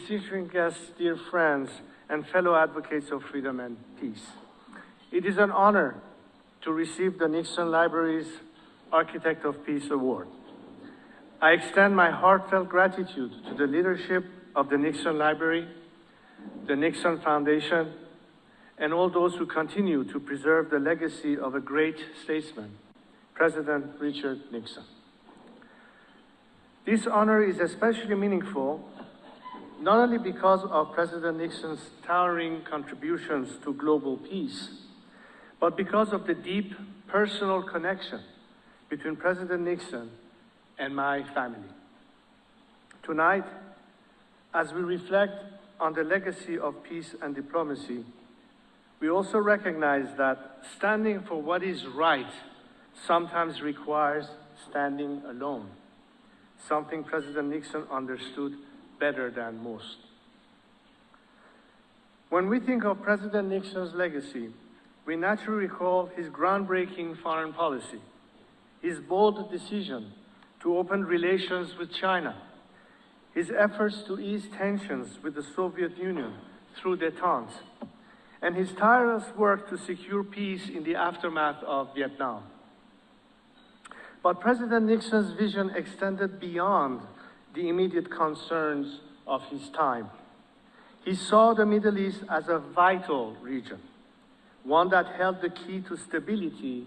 Distinguished guests, dear friends, and fellow advocates of freedom and peace. It is an honor to receive the Nixon Library's Architect of Peace Award. I extend my heartfelt gratitude to the leadership of the Nixon Library, the Nixon Foundation, and all those who continue to preserve the legacy of a great statesman, President Richard Nixon. This honor is especially meaningful not only because of President Nixon's towering contributions to global peace, but because of the deep personal connection between President Nixon and my family. Tonight, as we reflect on the legacy of peace and diplomacy, we also recognize that standing for what is right sometimes requires standing alone, something President Nixon understood better than most. When we think of President Nixon's legacy, we naturally recall his groundbreaking foreign policy, his bold decision to open relations with China, his efforts to ease tensions with the Soviet Union through détente, and his tireless work to secure peace in the aftermath of Vietnam. But President Nixon's vision extended beyond the immediate concerns of his time. He saw the Middle East as a vital region, one that held the key to stability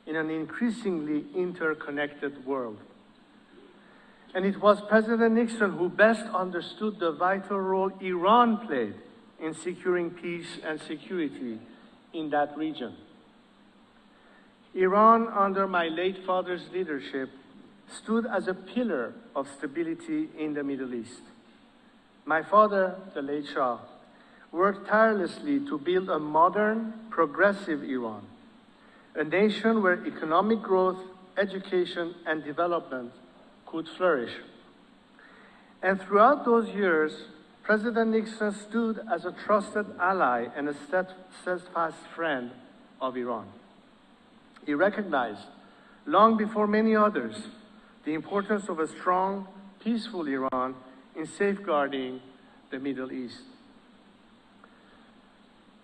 in an increasingly interconnected world. And it was President Nixon who best understood the vital role Iran played in securing peace and security in that region. Iran, under my late father's leadership, stood as a pillar of stability in the Middle East. My father, the late Shah, worked tirelessly to build a modern, progressive Iran, a nation where economic growth, education, and development could flourish. And throughout those years, President Nixon stood as a trusted ally and a steadfast friend of Iran. He recognized, long before many others, the importance of a strong, peaceful Iran in safeguarding the Middle East.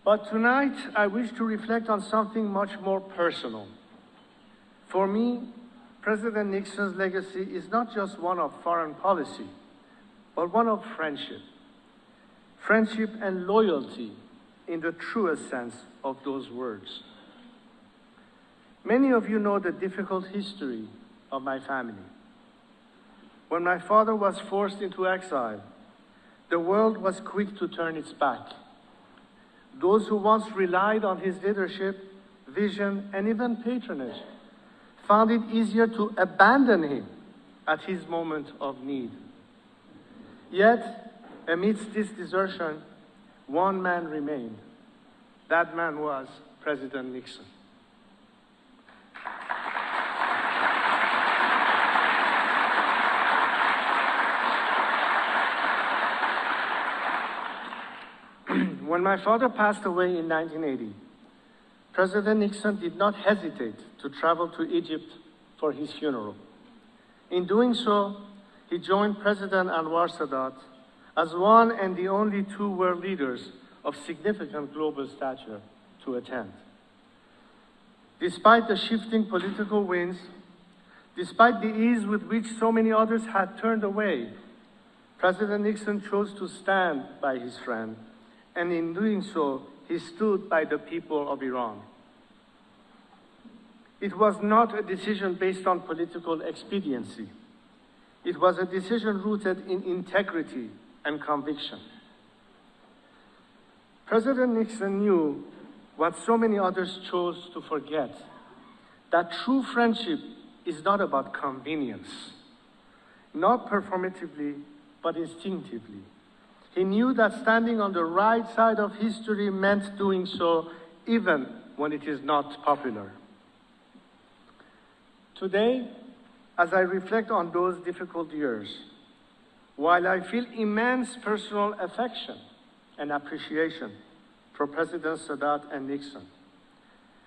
But tonight, I wish to reflect on something much more personal. For me, President Nixon's legacy is not just one of foreign policy, but one of friendship. Friendship and loyalty in the truest sense of those words. Many of you know the difficult history of my family. When my father was forced into exile, the world was quick to turn its back. Those who once relied on his leadership, vision, and even patronage found it easier to abandon him at his moment of need. Yet, amidst this desertion, one man remained. That man was President Nixon. When my father passed away in 1980, President Nixon did not hesitate to travel to Egypt for his funeral. In doing so, he joined President Anwar Sadat as one and the only two world leaders of significant global stature to attend. Despite the shifting political winds, despite the ease with which so many others had turned away, President Nixon chose to stand by his friend, and in doing so, he stood by the people of Iran. It was not a decision based on political expediency. It was a decision rooted in integrity and conviction. President Nixon knew what so many others chose to forget, that true friendship is not about convenience, not performatively, but instinctively. He knew that standing on the right side of history meant doing so even when it is not popular. Today, as I reflect on those difficult years, while I feel immense personal affection and appreciation for Presidents Sadat and Nixon,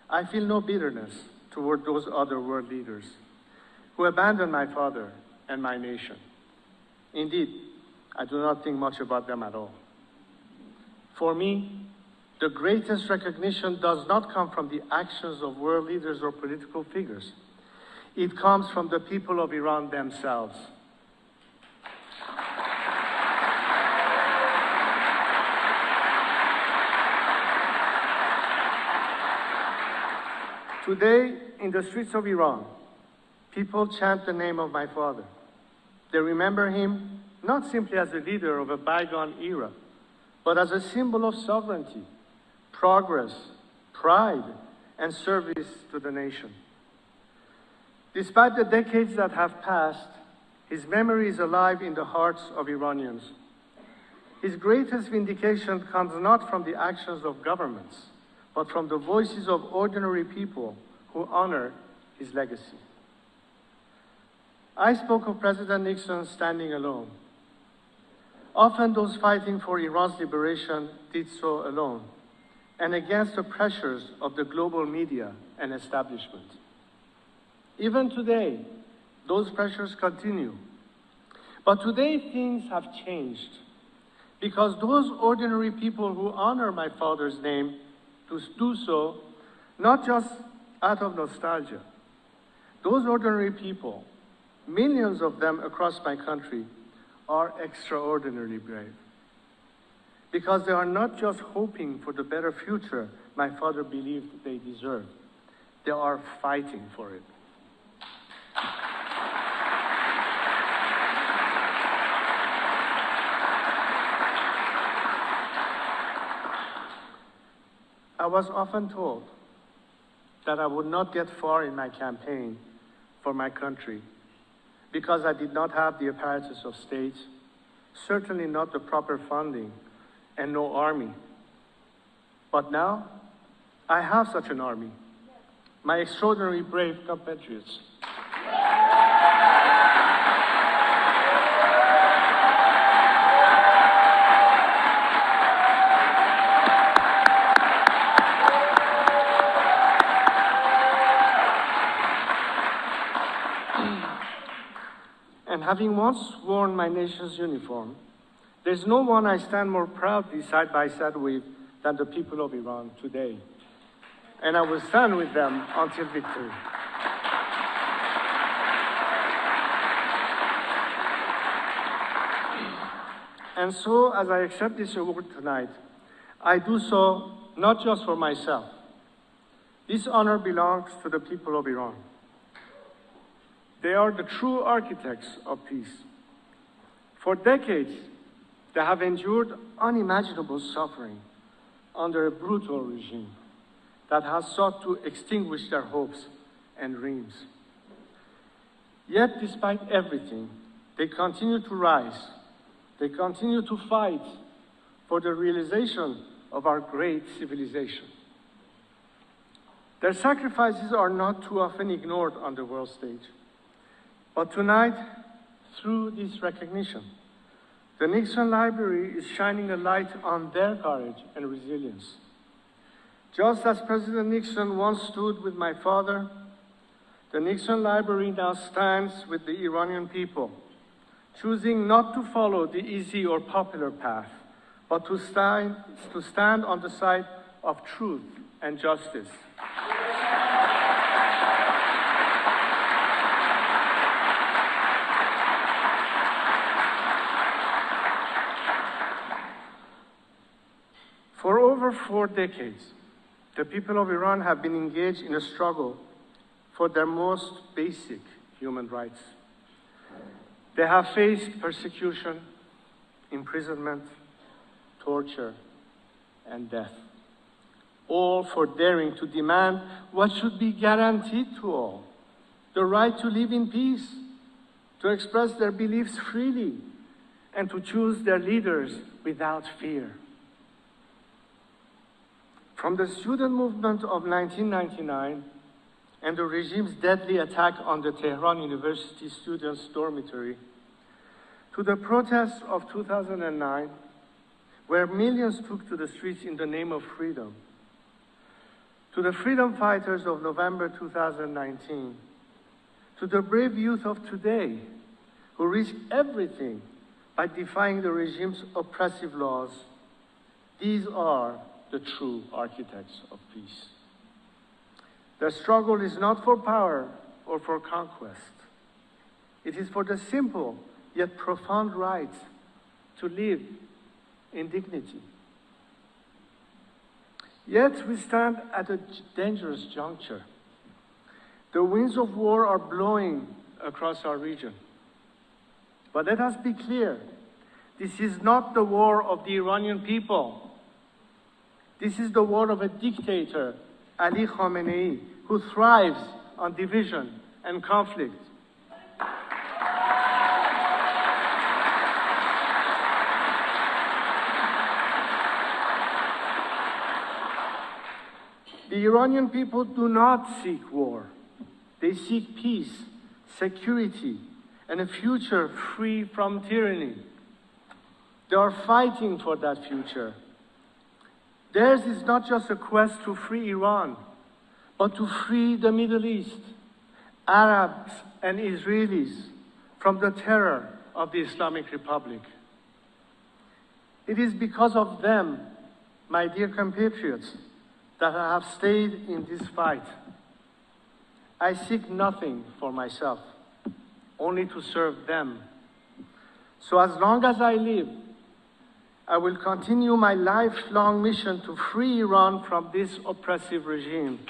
I feel no bitterness toward those other world leaders who abandoned my father and my nation. Indeed, I do not think much about them at all. For me, the greatest recognition does not come from the actions of world leaders or political figures. It comes from the people of Iran themselves. Today, in the streets of Iran, people chant the name of my father. They remember him not simply as a leader of a bygone era, but as a symbol of sovereignty, progress, pride, and service to the nation. Despite the decades that have passed, his memory is alive in the hearts of Iranians. His greatest vindication comes not from the actions of governments, but from the voices of ordinary people who honor his legacy. I spoke of President Nixon standing alone. Often those fighting for Iran's liberation did so alone, and against the pressures of the global media and establishment. Even today, those pressures continue. But today things have changed, because those ordinary people who honor my father's name do so not just out of nostalgia. Those ordinary people, millions of them across my country, are extraordinarily brave, because they are not just hoping for the better future my father believed they deserved. They are fighting for it. I was often told that I would not get far in my campaign for my country because I did not have the apparatus of state, certainly not the proper funding, and no army. But now, I have such an army, my extraordinarily brave compatriots. And having once worn my nation's uniform, there's no one I stand more proudly side by side with than the people of Iran today. And I will stand with them until victory. And so, as I accept this award tonight, I do so not just for myself. This honor belongs to the people of Iran. They are the true architects of peace. For decades, they have endured unimaginable suffering under a brutal regime that has sought to extinguish their hopes and dreams. Yet, despite everything, they continue to rise. They continue to fight for the realization of our great civilization. Their sacrifices are not too often ignored on the world stage. But tonight, through this recognition, the Nixon Library is shining a light on their courage and resilience. Just as President Nixon once stood with my father, the Nixon Library now stands with the Iranian people, choosing not to follow the easy or popular path, but to stand on the side of truth and justice. For over 4 decades, the people of Iran have been engaged in a struggle for their most basic human rights. They have faced persecution, imprisonment, torture, and death, all for daring to demand what should be guaranteed to all: the right to live in peace, to express their beliefs freely, and to choose their leaders without fear. From the student movement of 1999 and the regime's deadly attack on the Tehran University students' dormitory, to the protests of 2009, where millions took to the streets in the name of freedom, to the freedom fighters of November 2019, to the brave youth of today who risk everything by defying the regime's oppressive laws, these are the true architects of peace. The struggle is not for power or for conquest. It is for the simple yet profound right to live in dignity. Yet we stand at a dangerous juncture. The winds of war are blowing across our region. But let us be clear, this is not the war of the Iranian people. This is the war of a dictator, Ali Khamenei, who thrives on division and conflict. The Iranian people do not seek war. They seek peace, security, and a future free from tyranny. They are fighting for that future. Theirs is not just a quest to free Iran, but to free the Middle East, Arabs and Israelis from the terror of the Islamic Republic. It is because of them, my dear compatriots, that I have stayed in this fight. I seek nothing for myself, only to serve them. So as long as I live, I will continue my lifelong mission to free Iran from this oppressive regime.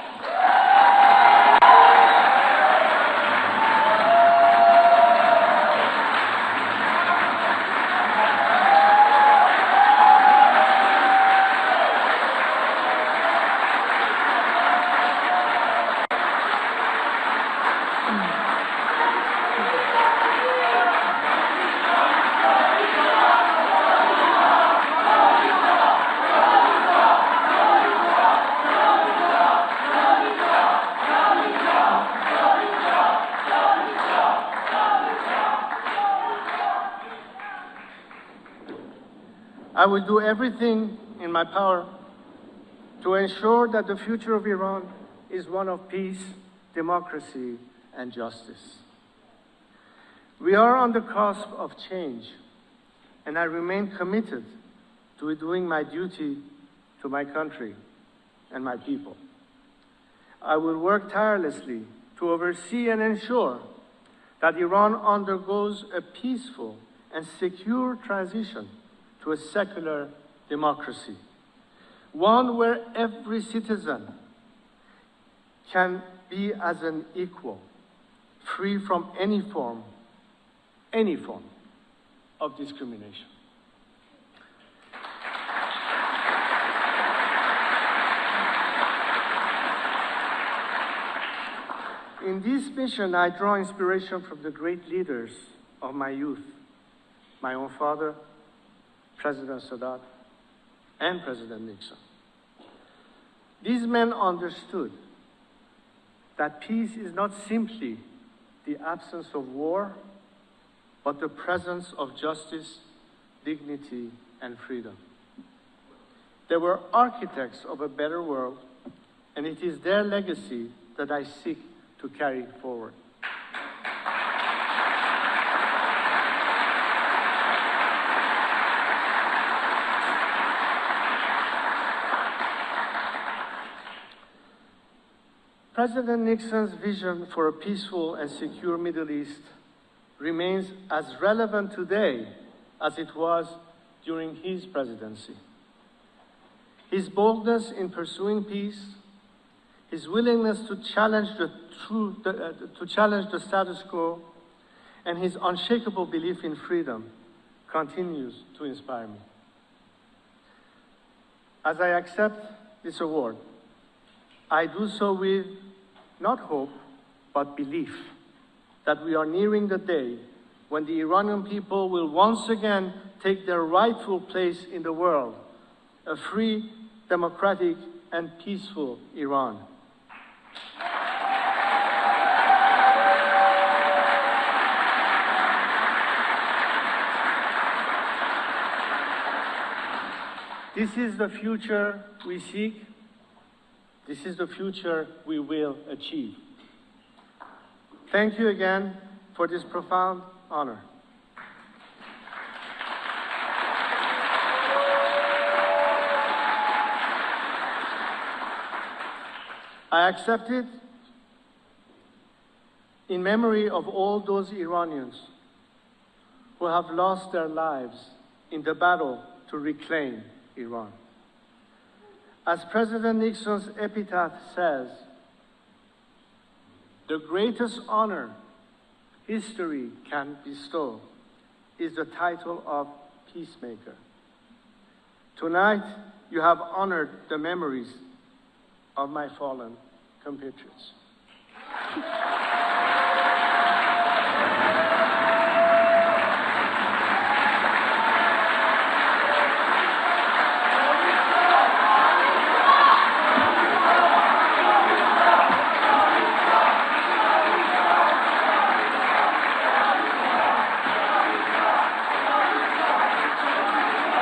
I will do everything in my power to ensure that the future of Iran is one of peace, democracy, and justice. We are on the cusp of change, and I remain committed to doing my duty to my country and my people. I will work tirelessly to oversee and ensure that Iran undergoes a peaceful and secure transition to a secular democracy, one where every citizen can be as an equal, free from any form of discrimination. In this mission, I draw inspiration from the great leaders of my youth, my own father, President Sadat, and President Nixon. These men understood that peace is not simply the absence of war, but the presence of justice, dignity, and freedom. They were architects of a better world, and it is their legacy that I seek to carry forward. President Nixon's vision for a peaceful and secure Middle East remains as relevant today as it was during his presidency. His boldness in pursuing peace, his willingness to challenge the status quo, and his unshakable belief in freedom continues to inspire me. As I accept this award, I do so with not hope, but belief that we are nearing the day when the Iranian people will once again take their rightful place in the world, a free, democratic, and peaceful Iran. This is the future we seek. This is the future we will achieve. Thank you again for this profound honor. I accept it in memory of all those Iranians who have lost their lives in the battle to reclaim Iran. As President Nixon's epitaph says, the greatest honor history can bestow is the title of peacemaker. Tonight, you have honored the memories of my fallen compatriots.